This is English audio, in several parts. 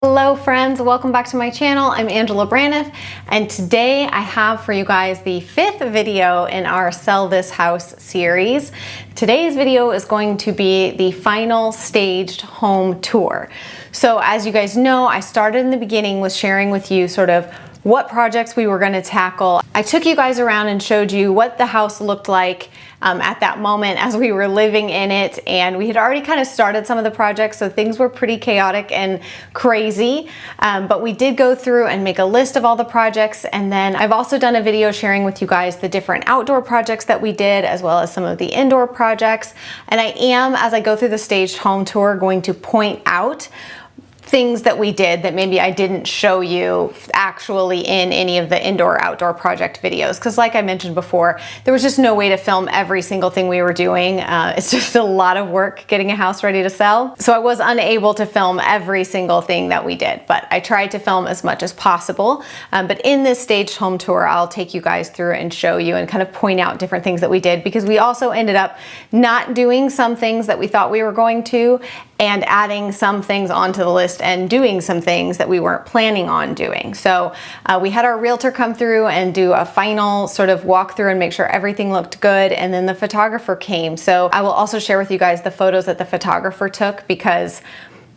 Hello friends, welcome back to my channel. I'm Angela Braniff, and today I have for you guys the 5th video in our Sell This House series. Today's video is going to be the final staged home tour. So as you guys know, I started in the beginning with sharing with you sort of what projects we were going to tackle. I took you guys around and showed you what the house looked like at that moment as we were living in it, and we had already kind of started some of the projects, so things were pretty chaotic and crazy, but we did go through and make a list of all the projects. And then I've also done a video sharing with you guys the different outdoor projects that we did, as well as some of the indoor projects. And I am, as I go through the staged home tour, going to point out things that we did that maybe I didn't show you actually in any of the indoor outdoor project videos, because like I mentioned before, there was just no way to film every single thing we were doing. It's just a lot of work getting a house ready to sell, so I was unable to film every single thing that we did, but I tried to film as much as possible. But in this staged home tour, I'll take you guys through and show you and kind of point out different things that we did, because we also ended up not doing some things that we thought we were going to, and adding some things onto the list and doing some things that we weren't planning on doing. So we had our realtor come through and do a final sort of walkthrough and make sure everything looked good, and then the photographer came. So I will also share with you guys the photos that the photographer took, because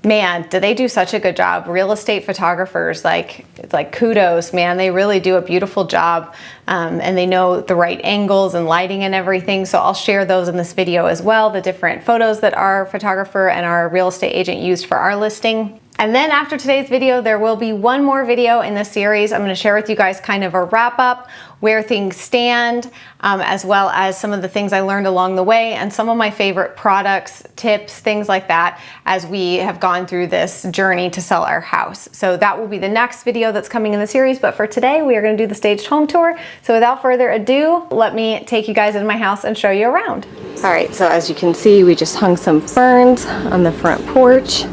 man, do they do such a good job. Real estate photographers, it's like kudos, man. They really do a beautiful job, and they know the right angles and lighting and everything. So I'll share those in this video as well, the different photos that our photographer and our real estate agent used for our listing. And then after today's video, there will be one more video in this series. I'm going to share with you guys kind of a wrap up, where things stand, as well as some of the things I learned along the way and some of my favorite products, tips, things like that, as we have gone through this journey to sell our house. So that will be the next video that's coming in the series. But for today, we are going to do the staged home tour. So without further ado, let me take you guys in my house and show you around. All right, so as you can see, we just hung some ferns on the front porch.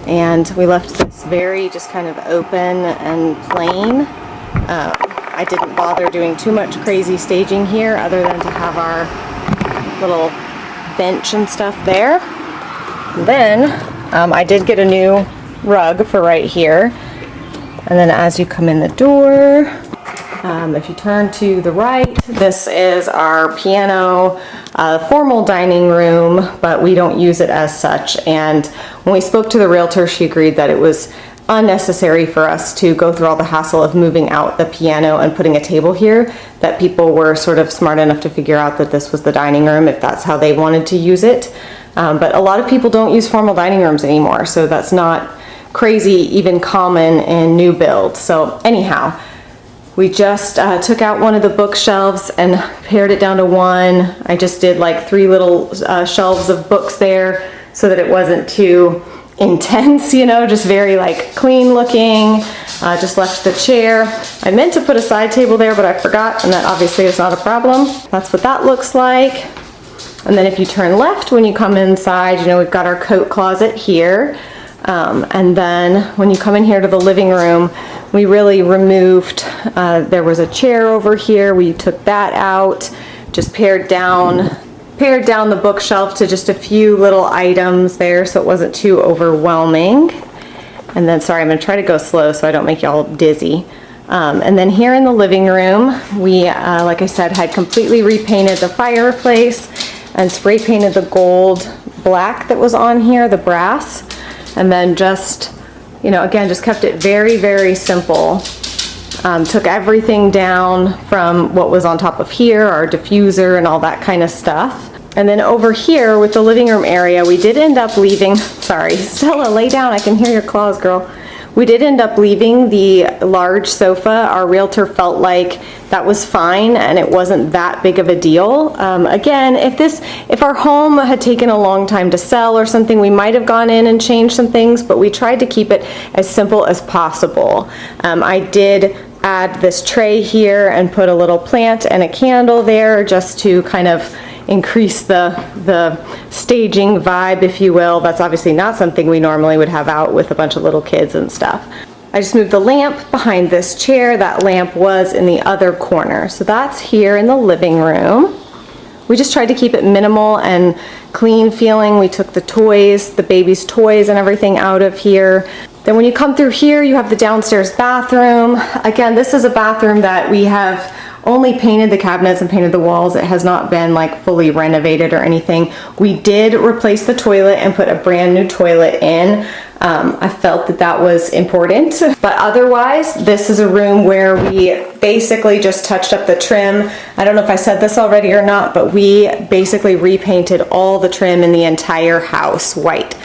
And we left this very just kind of open and plain. I didn't bother doing too much crazy staging here, other than to have our little bench and stuff there. And then I did get a new rug for right here. And then as you come in the door, if you turn to the right, this is our piano, formal dining room, but we don't use it as such. And when we spoke to the realtor, she agreed that it was unnecessary for us to go through all the hassle of moving out the piano and putting a table here, that people were sort of smart enough to figure out that this was the dining room if that's how they wanted to use it. But a lot of people don't use formal dining rooms anymore, so that's not crazy, even common in new builds. So anyhow, we just took out one of the bookshelves and pared it down to one. I just did like 3 little shelves of books there so that it wasn't too intense, you know, just very like clean looking. Just left the chair. I meant to put a side table there, but I forgot, and that obviously is not a problem. That's what that looks like. And then if you turn left when you come inside, you know, we've got our coat closet here. And then when you come in here to the living room, we really removed, there was a chair over here. We took that out, just pared down the bookshelf to just a few little items there, so it wasn't too overwhelming. And then, sorry, I'm going to try to go slow so I don't make y'all dizzy. And then here in the living room, we, like I said, had completely repainted the fireplace and spray painted the gold black that was on here, the brass. And then just, you know, again, just kept it very, very simple. Took everything down from what was on top of here, our diffuser and all that kind of stuff. And then over here with the living room area, we did end up leaving, sorry, Stella, lay down, I can hear your claws, girl. We did end up leaving the large sofa. Our realtor felt like that was fine and it wasn't that big of a deal. Again, if our home had taken a long time to sell or something, we might have gone in and changed some things, but we tried to keep it as simple as possible. I did add this tray here and put a little plant and a candle there just to kind of increase the staging vibe, if you will. That's obviously not something we normally would have out with a bunch of little kids and stuff. I just moved the lamp behind this chair. That lamp was in the other corner. So that's here in the living room. We just tried to keep it minimal and clean feeling. We took the toys, the baby's toys and everything out of here. Then when you come through here, you have the downstairs bathroom. Again, this is a bathroom that we have only painted the cabinets and painted the walls. It has not been like fully renovated or anything. We did replace the toilet and put a brand new toilet in. I felt that that was important. But otherwise, this is a room where we basically just touched up the trim. I don't know if I said this already or not, but we basically repainted all the trim in the entire house white.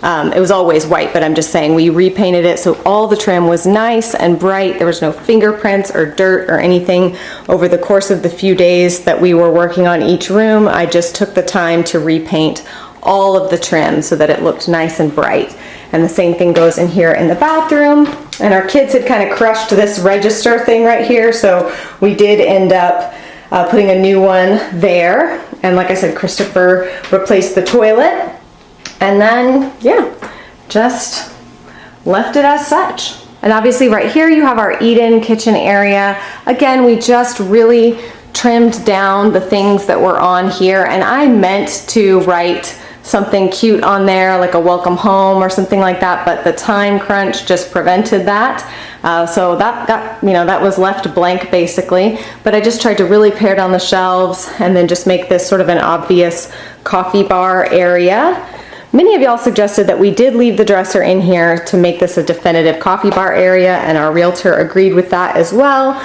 It was always white, but I'm just saying we repainted it so all the trim was nice and bright. There was no fingerprints or dirt or anything. Over the course of the few days that we were working on each room, I just took the time to repaint all of the trim so that it looked nice and bright. And the same thing goes in here in the bathroom. And our kids had kind of crushed this register thing right here, so we did end up putting a new one there. And like I said, Christopher replaced the toilet. And then, yeah, just left it as such. And obviously right here you have our eat-in kitchen area. Again, we just really trimmed down the things that were on here. And I meant to write something cute on there, like a welcome home or something like that, but the time crunch just prevented that. So that was left blank basically. But I just tried to really pare down the shelves and then just make this sort of an obvious coffee bar area. Many of y'all suggested that we did leave the dresser in here to make this a definitive coffee bar area, and our realtor agreed with that as well.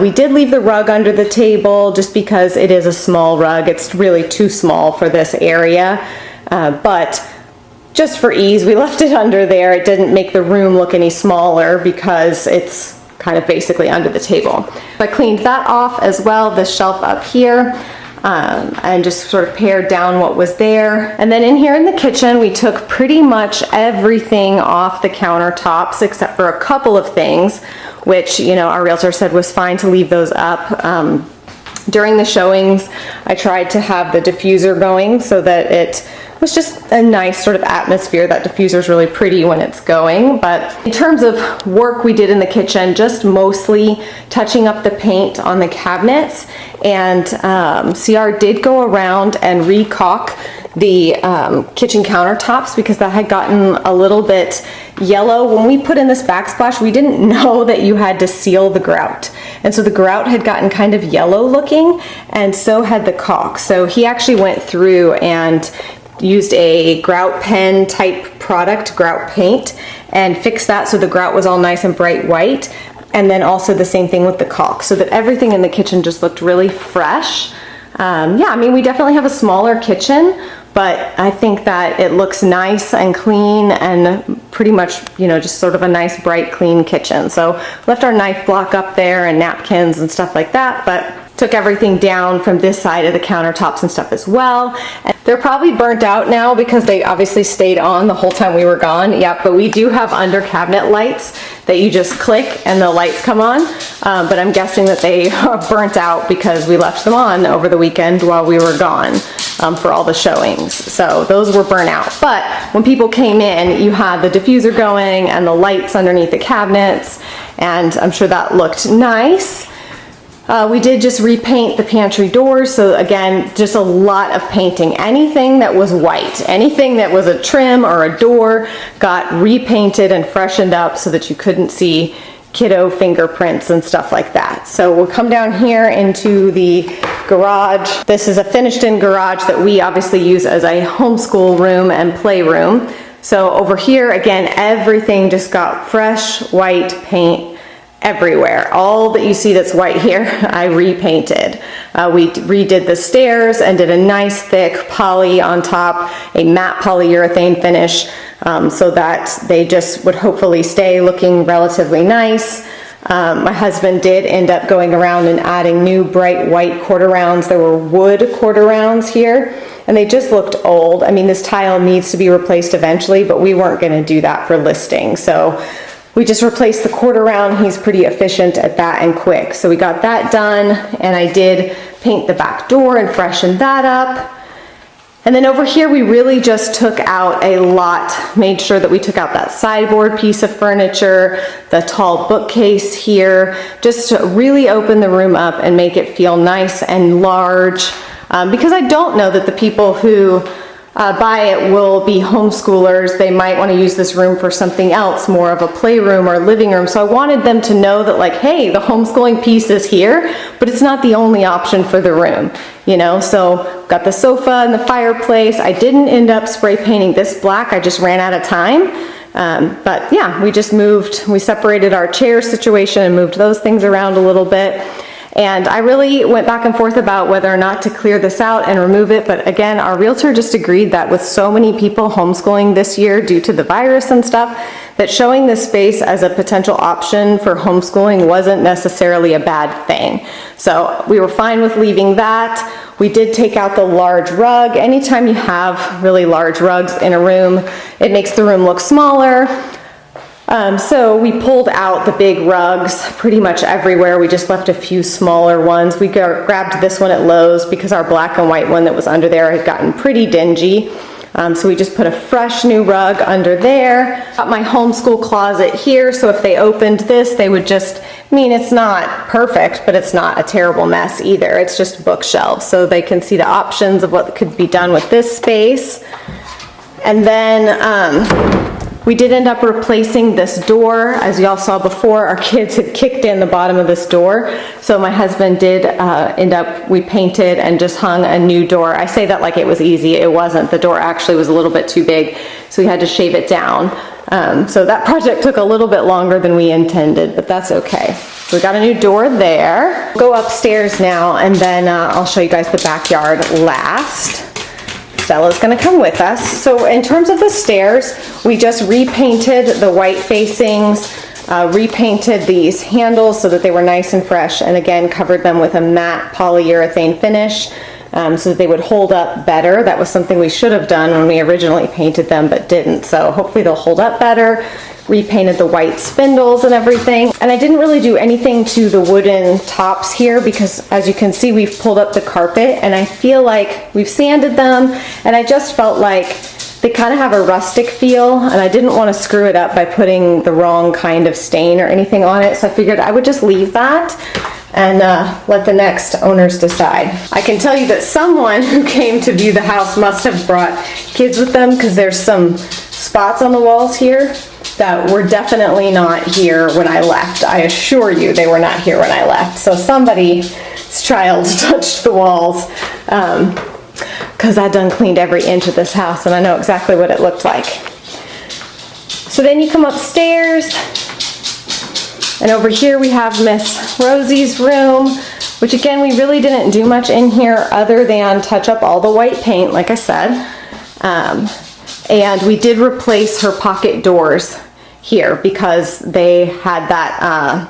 We did leave the rug under the table just because it is a small rug. It's really too small for this area, but just for ease, we left it under there. It didn't make the room look any smaller because it's kind of basically under the table. I cleaned that off as well, the shelf up here. And just sort of pared down what was there. And then in here in the kitchen, we took pretty much everything off the countertops except for a couple of things, which, you know, our realtor said was fine to leave those up. During the showings, I tried to have the diffuser going so that it was just a nice sort of atmosphere. That diffuser is really pretty when it's going. But in terms of work we did in the kitchen, just mostly touching up the paint on the cabinets. And CR did go around and re-caulk the kitchen countertops because that had gotten a little bit yellow. When we put in this backsplash, we didn't know that you had to seal the grout. And so the grout had gotten kind of yellow looking, and so had the caulk. So he actually went through and used a grout pen type product, grout paint, and fixed that so the grout was all nice and bright white. And then also the same thing with the caulk, so that everything in the kitchen just looked really fresh. Yeah, I mean, we definitely have a smaller kitchen, but I think that it looks nice and clean and pretty much, you know, just sort of a nice, bright, clean kitchen. So left our knife block up there and napkins and stuff like that, but took everything down from this side of the countertops and stuff as well. And they're probably burnt out now because they obviously stayed on the whole time we were gone. Yeah, but we do have under cabinet lights that you just click and the lights come on. But I'm guessing that they are burnt out because we left them on over the weekend while we were gone for all the showings. So those were burnt out. But when people came in, you had the diffuser going and the lights underneath the cabinets, and I'm sure that looked nice. We did just repaint the pantry doors, so again, just a lot of painting. Anything that was white, anything that was a trim or a door got repainted and freshened up so that you couldn't see kiddo fingerprints and stuff like that. So we'll come down here into the garage. This is a finished-in garage that we obviously use as a homeschool room and playroom. So over here, again, everything just got fresh white paint everywhere. All that you see that's white here, I repainted. We redid the stairs and did a nice thick poly on top, a matte polyurethane finish, so that they just would hopefully stay looking relatively nice. My husband did end up going around and adding new bright white quarter rounds. There were wood quarter rounds here, and they just looked old. I mean, this tile needs to be replaced eventually, but we weren't going to do that for listing. So we just replaced the quarter round. He's pretty efficient at that and quick. So we got that done, and I did paint the back door and freshen that up. And then over here, we really just took out a lot, made sure that we took out that sideboard piece of furniture, the tall bookcase here, just to really open the room up and make it feel nice and large. Because I don't know that the people who buy it will be homeschoolers. They might want to use this room for something else, more of a playroom or living room. So I wanted them to know that, like, hey, the homeschooling piece is here, but it's not the only option for the room, you know? So got the sofa and the fireplace. I didn't end up spray painting this black. I just ran out of time. But yeah, we just moved, we separated our chair situation and moved those things around a little bit. And I really went back and forth about whether or not to clear this out and remove it. But again, our realtor just agreed that with so many people homeschooling this year due to the virus and stuff, that showing this space as a potential option for homeschooling wasn't necessarily a bad thing. So we were fine with leaving that. We did take out the large rug. Anytime you have really large rugs in a room, it makes the room look smaller. So we pulled out the big rugs pretty much everywhere. We just left a few smaller ones. We grabbed this one at Lowe's because our black and white one that was under there had gotten pretty dingy. So we just put a fresh new rug under there. Got my homeschool closet here, so if they opened this, they would just, I mean, it's not perfect, but it's not a terrible mess either. It's just bookshelves, so they can see the options of what could be done with this space. And then we did end up replacing this door. As y'all saw before, our kids had kicked in the bottom of this door. So my husband did we painted and just hung a new door. I say that like it was easy. It wasn't. The door actually was a little bit too big, so we had to shave it down. So that project took a little bit longer than we intended, but that's okay. So we got a new door there. We'll go upstairs now, and then I'll show you guys the backyard last. Stella's gonna come with us. So in terms of the stairs, we just repainted the white facings, repainted these handles so that they were nice and fresh, and again covered them with a matte polyurethane finish so that they would hold up better. That was something we should have done when we originally painted them but didn't, so hopefully they'll hold up better. Repainted the white spindles and everything. And I didn't really do anything to the wooden tops here because, as you can see, we've pulled up the carpet and I feel like we've sanded them, and I just felt like they kind of have a rustic feel, and I didn't want to screw it up by putting the wrong kind of stain or anything on it, so I figured I would just leave that and let the next owners decide. I can tell you that someone who came to view the house must have brought kids with them, because there's some spots on the walls here that were definitely not here when I left. I assure you they were not here when I left. So somebody's child touched the walls, because I done cleaned every inch of this house and I know exactly what it looked like. So then you come upstairs, and over here we have Miss Rosie's room, which again, we really didn't do much in here other than touch up all the white paint, like I said. And we did replace her pocket doors here because they had that, I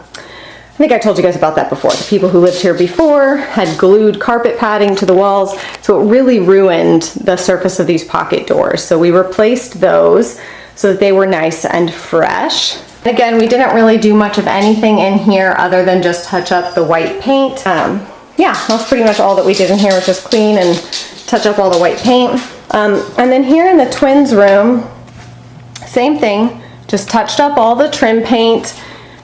think I told you guys about that before. The people who lived here before had glued carpet padding to the walls, so it really ruined the surface of these pocket doors. So we replaced those so that they were nice and fresh. Again, we didn't really do much of anything in here other than just touch up the white paint. Yeah, that's pretty much all that we did in here, was just clean and touch up all the white paint. And then here in the twins' room, same thing, just touched up all the trim paint,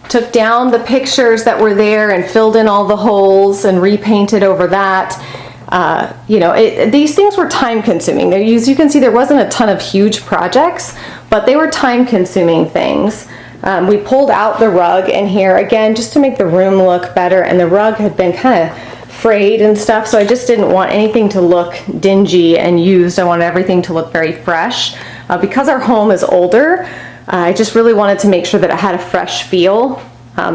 took down the pictures that were there and filled in all the holes and repainted over that. You know, these things were time consuming. As you can see, there wasn't a ton of huge projects, but they were time consuming things. We pulled out the rug in here, again, just to make the room look better, and the rug had been kind of frayed and stuff, so I just didn't want anything to look dingy and used. I wanted everything to look very fresh. Because our home is older, I just really wanted to make sure that it had a fresh feel,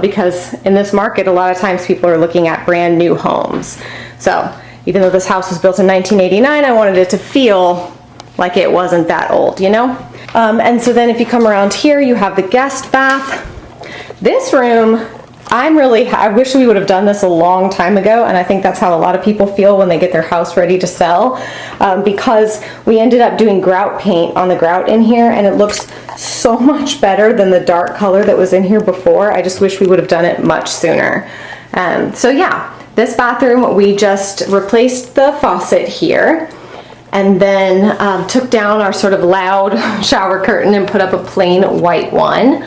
because in this market, a lot of times people are looking at brand new homes. So even though this house was built in 1989, I wanted it to feel like it wasn't that old, you know? And so then if you come around here, you have the guest bath. This room, I wish we would have done this a long time ago, and I think that's how a lot of people feel when they get their house ready to sell, because we ended up doing grout paint on the grout in here, and it looks so much better than the dark color that was in here before. I just wish we would have done it much sooner. So yeah, this bathroom, we just replaced the faucet here, and then took down our sort of loud shower curtain and put up a plain white one,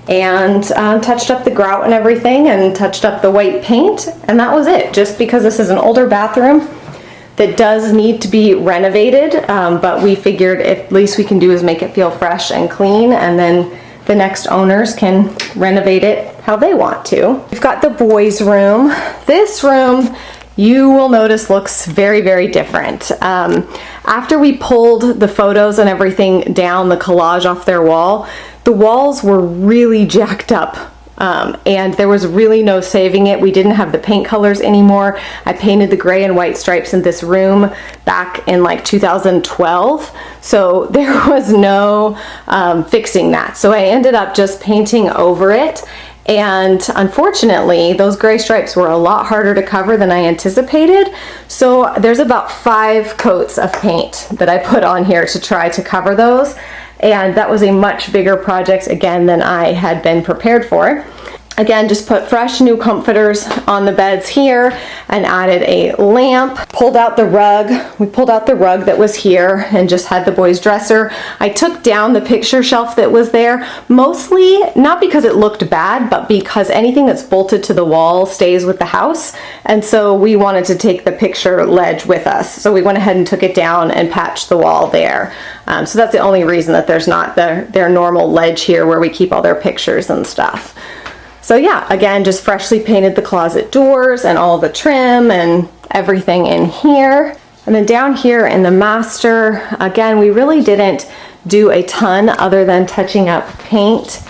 and touched up the grout and everything, and touched up the white paint, and that was it. Just because this is an older bathroom, that does need to be renovated, but we figured at least we can do is make it feel fresh and clean, and then the next owners can renovate it how they want to. We've got the boys' room. This room, you will notice, looks very, very different. After we pulled the photos and everything down, the collage off their wall, the walls were really jacked up. And there was really no saving it. We didn't have the paint colors anymore. I painted the gray and white stripes in this room back in like 2012. So there was no fixing that. So I ended up just painting over it. And unfortunately, those gray stripes were a lot harder to cover than I anticipated. So there's about 5 coats of paint that I put on here to try to cover those. And that was a much bigger project, again, than I had been prepared for. Again, just put fresh new comforters on the beds here and added a lamp. Pulled out the rug. We pulled out the rug that was here and just had the boys' dresser. I took down the picture shelf that was there, mostly not because it looked bad, but because anything that's bolted to the wall stays with the house. And so we wanted to take the picture ledge with us. So we went ahead and took it down and patched the wall there. So that's the only reason that there's not their normal ledge here where we keep all their pictures and stuff. So yeah, again, just freshly painted the closet doors and all the trim and everything in here. And then down here in the master, again, we really didn't do a ton other than touching up paint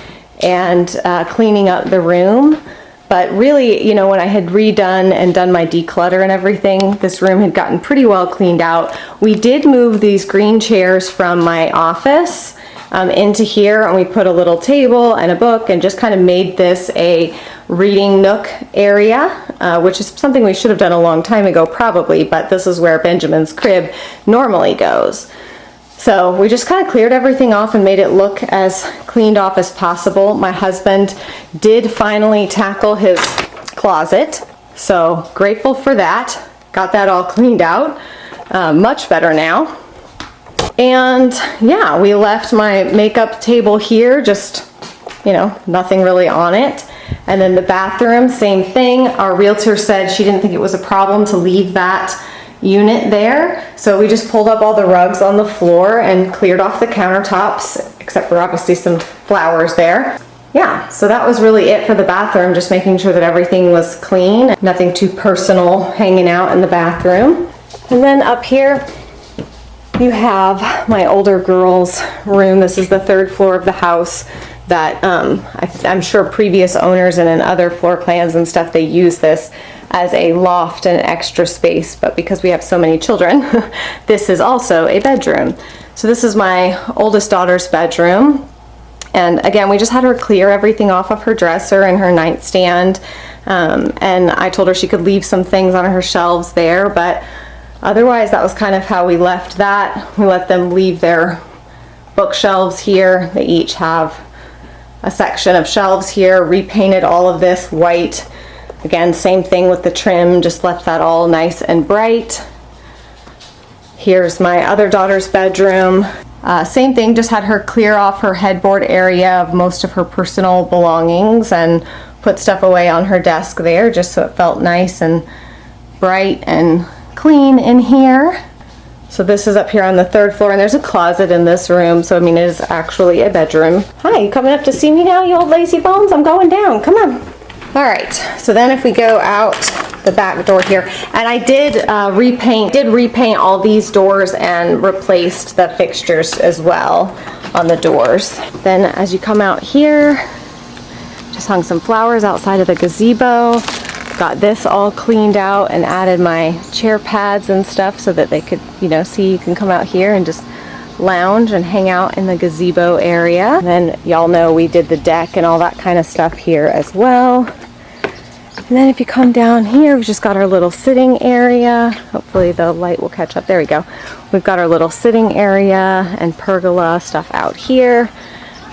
and cleaning up the room. But really, you know, when I had redone and done my declutter and everything, this room had gotten pretty well cleaned out. We did move these green chairs from my office into here, and we put a little table and a book and just kind of made this a reading nook area, which is something we should have done a long time ago probably, but this is where Benjamin's crib normally goes. So we just kind of cleared everything off and made it look as cleaned off as possible. My husband did finally tackle his closet, so grateful for that. Got that all cleaned out, much better now. And yeah, we left my makeup table here, just, you know, nothing really on it. And then the bathroom, same thing. Our realtor said she didn't think it was a problem to leave that unit there. So we just pulled up all the rugs on the floor and cleared off the countertops, except for obviously some flowers there. Yeah, so that was really it for the bathroom, just making sure that everything was clean, nothing too personal hanging out in the bathroom. And then up here, you have my older girls' room. This is the 3rd floor of the house that I'm sure previous owners and in other floor plans and stuff, they use this as a loft and extra space, but because we have so many children, this is also a bedroom. So this is my oldest daughter's bedroom. And again, we just had her clear everything off of her dresser and her nightstand. And I told her she could leave some things on her shelves there, but otherwise, that was kind of how we left that. We let them leave their bookshelves here. They each have a section of shelves here. Repainted all of this white. Again, same thing with the trim, just left that all nice and bright. Here's my other daughter's bedroom. Same thing, just had her clear off her headboard area of most of her personal belongings and put stuff away on her desk there, just so it felt nice and bright and clean in here. So this is up here on the 3rd floor, and there's a closet in this room, so I mean it is actually a bedroom. Hi, you coming up to see me now, you old lazy bones? I'm going down, come on. All right, so then if we go out the back door here, and I did repaint all these doors and replaced the fixtures as well on the doors. Then as you come out here, just hung some flowers outside of the gazebo. Got this all cleaned out and added my chair pads and stuff so that they could, you know, see you can come out here and just lounge and hang out in the gazebo area. And then y'all know we did the deck and all that kind of stuff here as well. And then if you come down here, we've just got our little sitting area. Hopefully the light will catch up. There we go. We've got our little sitting area and pergola stuff out here.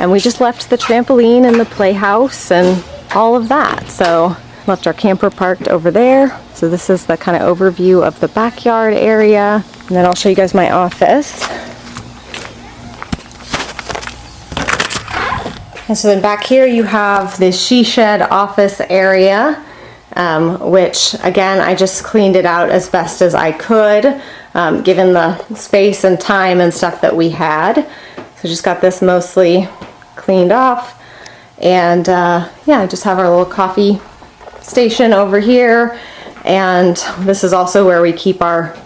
And we just left the trampoline and the playhouse and all of that. So left our camper parked over there. So this is the kind of overview of the backyard area. And then I'll show you guys my office. And so then back here you have this she shed office area. which again, I just cleaned it out as best as I could, given the space and time and stuff that we had. So just got this mostly cleaned off, and yeah, I just have our little coffee station over here, and this is also where we keep our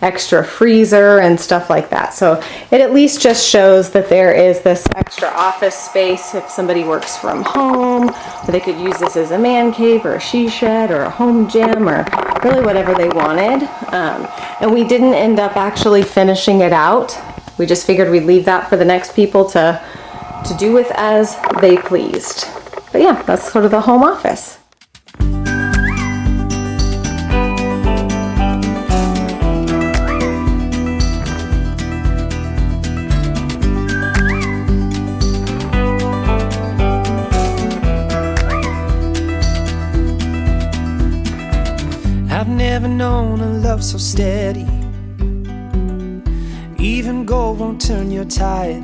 extra freezer and stuff like that. So it at least just shows that there is this extra office space if somebody works from home, or they could use this as a man cave or a she shed or a home gym or really whatever they wanted. And we didn't end up actually finishing it out. We just figured we'd leave that for the next people to do with as they pleased. But yeah, that's sort of the home office. I've never known a love so steady. Even gold won't turn your tide.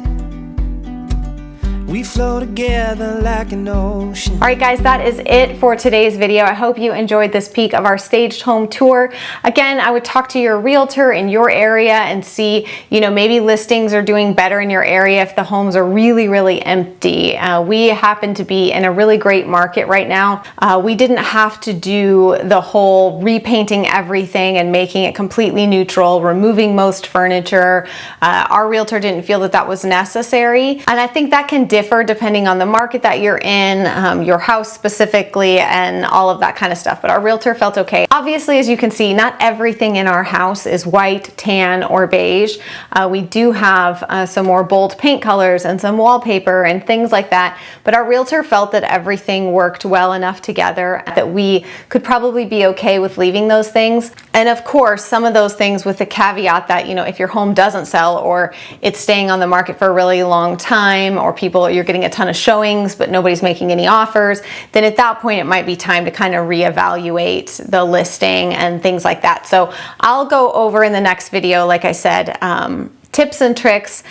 We flow together like an ocean. All right, guys, that is it for today's video. I hope you enjoyed this peek of our staged home tour. Again, I would talk to your realtor in your area and see, you know, maybe listings are doing better in your area if the homes are really, really empty. We happen to be in a really great market right now. We didn't have to do the whole repainting everything and making it completely neutral, removing most furniture. Our realtor didn't feel that that was necessary. And I think that can differ depending on the market that you're in, your house specifically, and all of that kind of stuff. But our realtor felt okay. Obviously, as you can see, not everything in our house is white, tan, or beige. We do have some more bold paint colors and some wallpaper and things like that. But our realtor felt that everything worked well enough together that we could probably be okay with leaving those things. And of course, some of those things with the caveat that, you know, if your home doesn't sell or it's staying on the market for a really long time, or you're getting a ton of showings but nobody's making any offers, then at that point it might be time to kind of reevaluate the listing and things like that. So I'll go over in the next video, like I said, tips and tricks,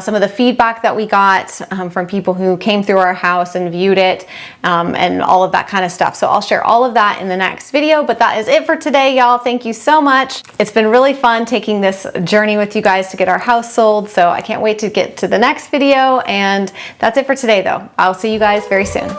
some of the feedback that we got from people who came through our house and viewed it, and all of that kind of stuff. So I'll share all of that in the next video, but that is it for today, y'all. Thank you so much. It's been really fun taking this journey with you guys to get our house sold, so I can't wait to get to the next video, and that's it for today though. I'll see you guys very soon.